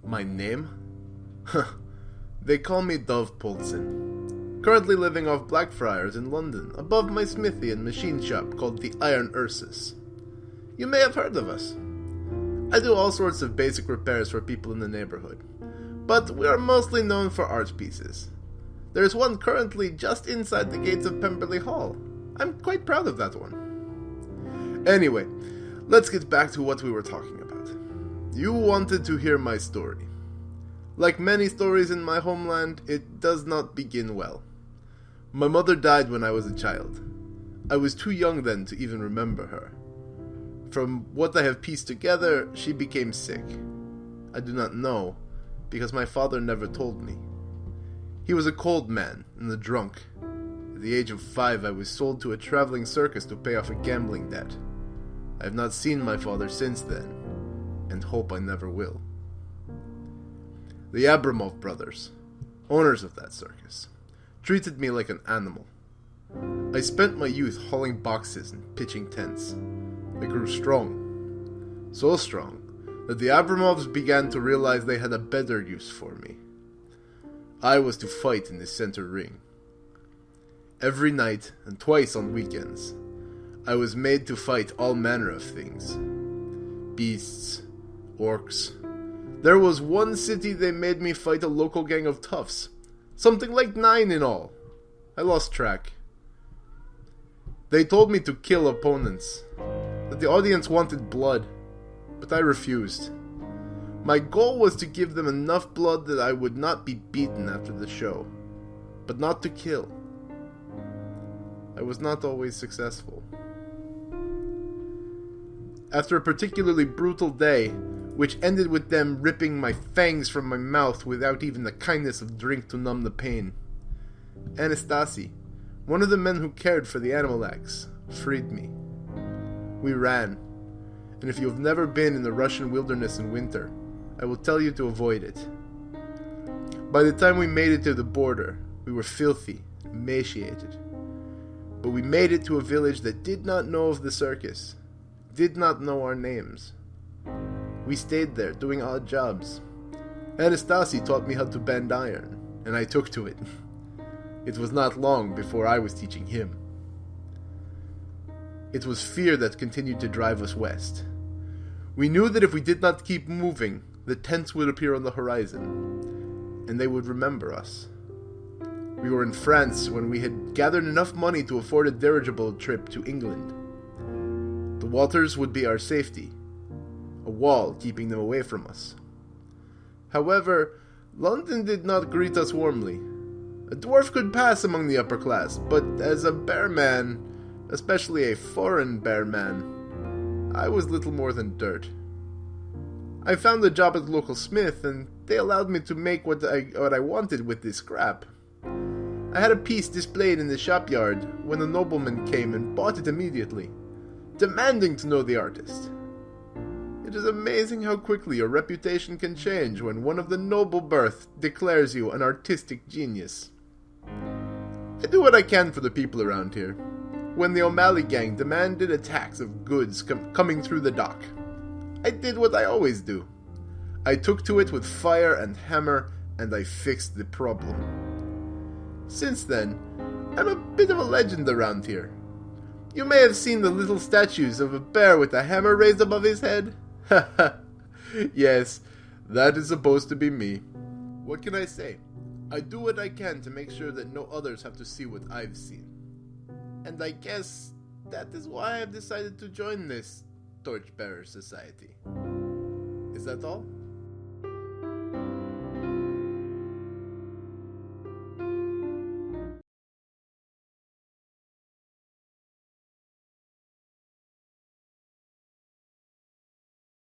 My name? They call me Dov Polzin. Currently living off Blackfriars in London, above my smithy and machine shop called the Iron Ursus. You may have heard of us. I do all sorts of basic repairs for people in the neighborhood, but we are mostly known for art pieces. There's one currently just inside the gates of Pemberley Hall. I'm quite proud of that one. Anyway, let's get back to what we were talking about. You wanted to hear my story. Like many stories in my homeland, it does not begin well. My mother died when I was a child. I was too young then to even remember her. From what I have pieced together, she became sick. I do not know, because my father never told me. He was a cold man and a drunk. At the age of 5, I was sold to a traveling circus to pay off a gambling debt. I have not seen my father since then, and hope I never will. The Abramov brothers, owners of that circus, treated me like an animal. I spent my youth hauling boxes and pitching tents. I grew strong. So strong that the Abramovs began to realize they had a better use for me. I was to fight in the center ring. Every night and twice on weekends, I was made to fight all manner of things. Beasts, orcs. There was one city they made me fight a local gang of toughs. Something like 9 in all. I lost track. They told me to kill opponents, that the audience wanted blood, but I refused. My goal was to give them enough blood that I would not be beaten after the show, but not to kill. I was not always successful. After a particularly brutal day, which ended with them ripping my fangs from my mouth without even the kindness of drink to numb the pain, Anastasi, one of the men who cared for the animal axe, freed me. We ran, and if you have never been in the Russian wilderness in winter, I will tell you to avoid it. By the time we made it to the border, we were filthy, emaciated. But we made it to a village that did not know of the circus, did not know our names. We stayed there, doing odd jobs. Anastasi taught me how to bend iron, and I took to it. It was not long before I was teaching him. It was fear that continued to drive us west. We knew that if we did not keep moving, the tents would appear on the horizon, and they would remember us. We were in France when we had gathered enough money to afford a dirigible trip to England. The waters would be our safety, a wall keeping them away from us. However, London did not greet us warmly. A dwarf could pass among the upper class, but as a bear man, especially a foreign bear man, I was little more than dirt. I found a job at the local smith, and they allowed me to make what I wanted with this scrap. I had a piece displayed in the shopyard when a nobleman came and bought it immediately, demanding to know the artist. It is amazing how quickly your reputation can change when one of the noble birth declares you an artistic genius. I do what I can for the people around here. When the O'Malley gang demanded a tax of goods coming through the dock, I did what I always do. I took to it with fire and hammer, and I fixed the problem. Since then, I'm a bit of a legend around here. You may have seen the little statues of a bear with a hammer raised above his head. Yes, that is supposed to be me. What can I say? I do what I can to make sure that no others have to see what I've seen. And I guess that is why I've decided to join this Torchbearer Society. Is that all?